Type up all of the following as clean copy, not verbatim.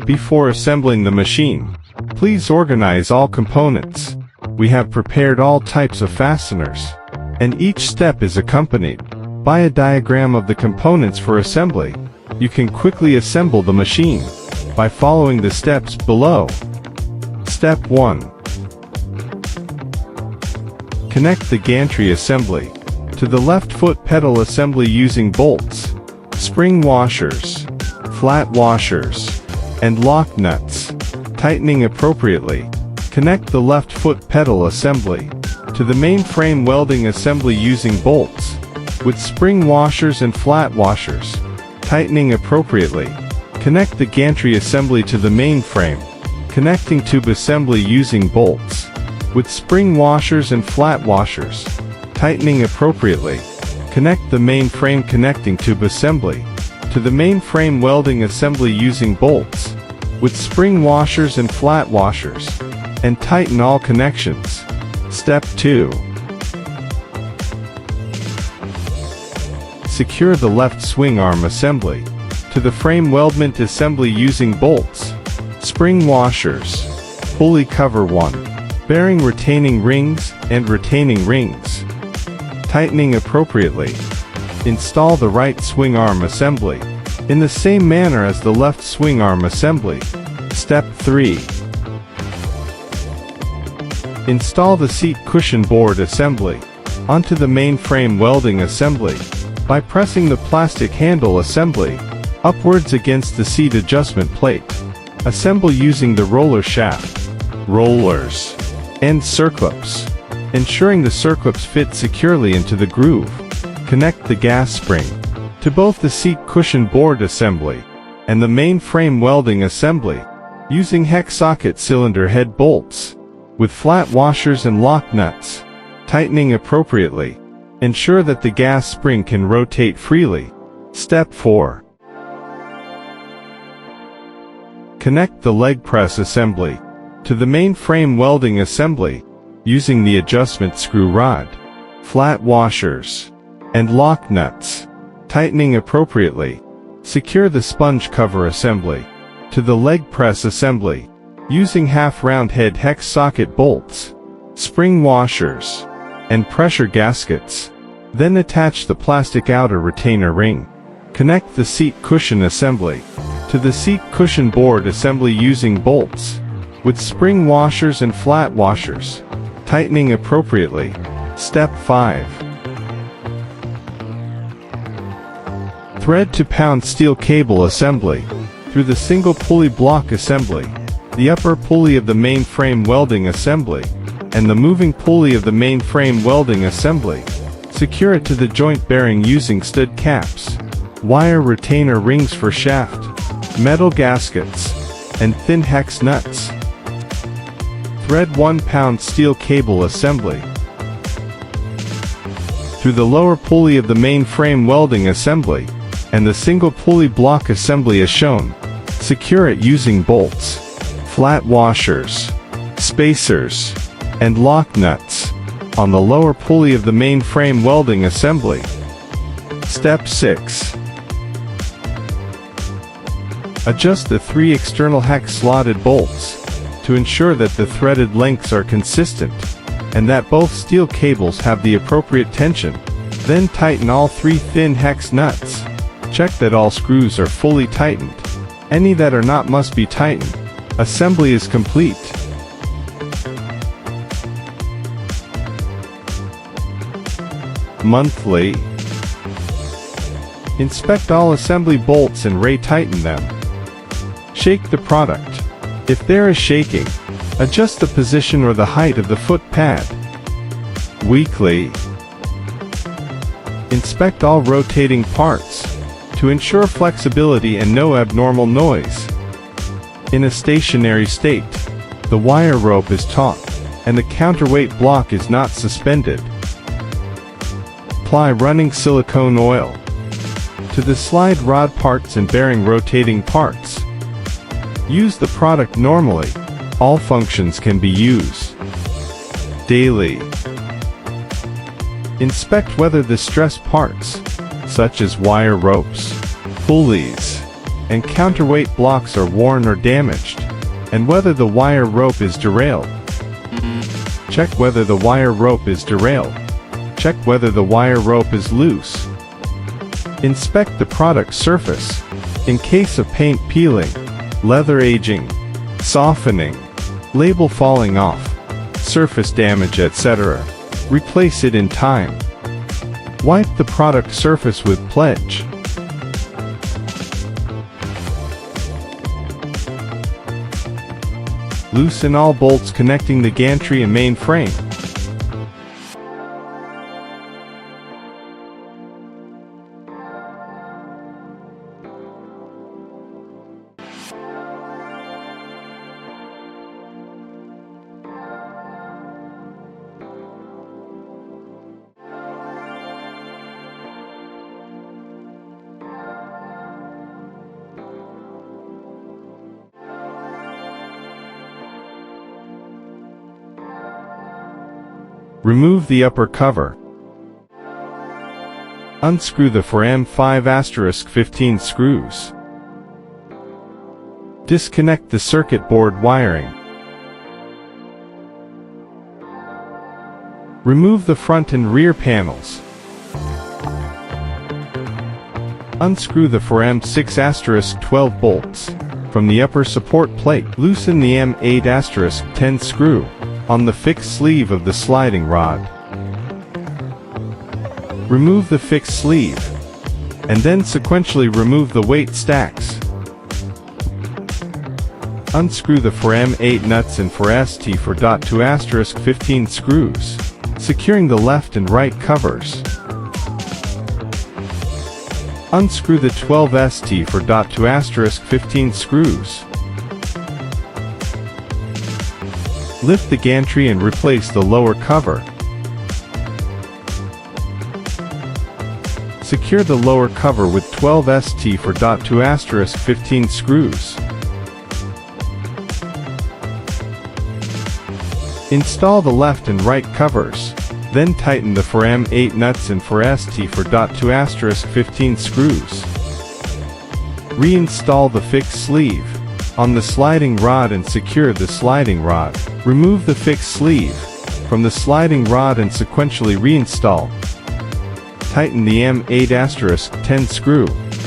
Before assembling the machine, please organize all components. We have prepared all types of fasteners, and each step is accompanied by a diagram of the components for assembly. You can quickly assemble the machine by following the steps below. Step 1. Connect the gantry assembly to the left foot pedal assembly using bolts, spring washers, flat washers, and lock nuts. Tightening appropriately. Connect the left foot pedal assembly to the main frame welding assembly using bolts with spring washers and flat washers. Tightening appropriately. Connect the gantry assembly to the main frame. Connecting tube assembly using bolts with spring washers and flat washers. Tightening appropriately. Connect the main frame connecting tube assembly to the main frame welding assembly using bolts with spring washers and flat washers, and tighten all connections. Step 2. Secure the left swing arm assembly to the frame weldment assembly using bolts, spring washers, pulley cover 1, bearing retaining rings and retaining rings. Tightening appropriately. Install the right swing arm assembly in the same manner as the left swing arm assembly. Step 3. Install the seat cushion board assembly onto the main frame welding assembly by pressing the plastic handle assembly upwards against the seat adjustment plate. Assemble using the roller shaft, rollers, and circlips, ensuring the circlips fit securely into the groove. Connect the gas spring to both the seat cushion board assembly and the main frame welding assembly using hex socket cylinder head bolts with flat washers and lock nuts. Tightening appropriately. Ensure that the gas spring can rotate freely. Step 4. Connect the leg press assembly to the main frame welding assembly using the adjustment screw rod, flat washers, and lock nuts. Tightening appropriately. Secure the sponge cover assembly to the leg press assembly using half-round head hex socket bolts, spring washers, and pressure gaskets. Then attach the plastic outer retainer ring. Connect the seat cushion assembly to the seat cushion board assembly using bolts with spring washers and flat washers. Tightening appropriately. Step 5. Thread to pound steel cable assembly through the single pulley block assembly, the upper pulley of the main frame welding assembly, and the moving pulley of the main frame welding assembly. Secure it to the joint bearing using stud caps, wire retainer rings for shaft, metal gaskets, and thin hex nuts. Thread 1 pound steel cable assembly through the lower pulley of the main frame welding assembly and the single pulley block assembly as shown. Secure it using bolts, flat washers, spacers, and lock nuts on the lower pulley of the main frame welding assembly. Step 6. Adjust the 3 external hex slotted bolts to ensure that the threaded lengths are consistent and that both steel cables have the appropriate tension. Then tighten all 3 thin hex nuts. Check that all screws are fully tightened. Any that are not must be tightened. Assembly is complete. Monthly. Inspect all assembly bolts and re-tighten them. Shake the product. If there is shaking, adjust the position or the height of the foot pad. Weekly. Inspect all rotating parts to ensure flexibility and no abnormal noise. In a stationary state, the wire rope is taut and the counterweight block is not suspended. Apply running silicone oil to the slide rod parts and bearing rotating parts. Use the product normally. All functions can be used daily. Inspect whether the stress parts, such as wire ropes, pulleys, and counterweight blocks are worn or damaged, and whether the wire rope is derailed. Check whether the wire rope is derailed. Check whether the wire rope is loose. Inspect the product surface. In case of paint peeling, leather aging, softening, label falling off, surface damage, etc., replace it in time. Wipe the product surface with Pledge. Loosen all bolts connecting the gantry and main frame. Remove the upper cover. Unscrew the 4M5*15 screws. Disconnect the circuit board wiring. Remove the front and rear panels. Unscrew the 4M6*12 bolts from the upper support plate. Loosen the M8*10 screw on the fixed sleeve of the sliding rod. Remove the fixed sleeve, and then sequentially remove the weight stacks. Unscrew the 4M8 nuts and 4ST4.2*15 screws, securing the left and right covers. Unscrew the 12ST4.2*15 screws. Lift the gantry and replace the lower cover. Secure the lower cover with 12ST4.2*15 screws. Install the left and right covers, then tighten the 4M8 nuts and 4ST4.2*15 screws. Reinstall the fixed sleeve on the sliding rod and secure the sliding rod. Remove the fixed sleeve from the sliding rod and sequentially reinstall. Tighten the M8*10 screw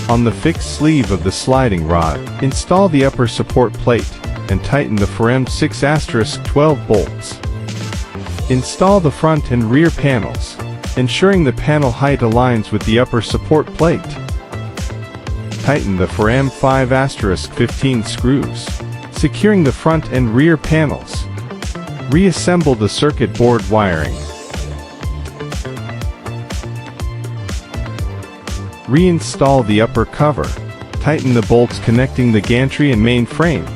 on the fixed sleeve of the sliding rod. Install the upper support plate and tighten the 4M6*12 bolts. Install the front and rear panels, ensuring the panel height aligns with the upper support plate. Tighten the 4M5*15 screws, securing the front and rear panels. Reassemble the circuit board wiring. Reinstall the upper cover. Tighten the bolts connecting the gantry and main frame.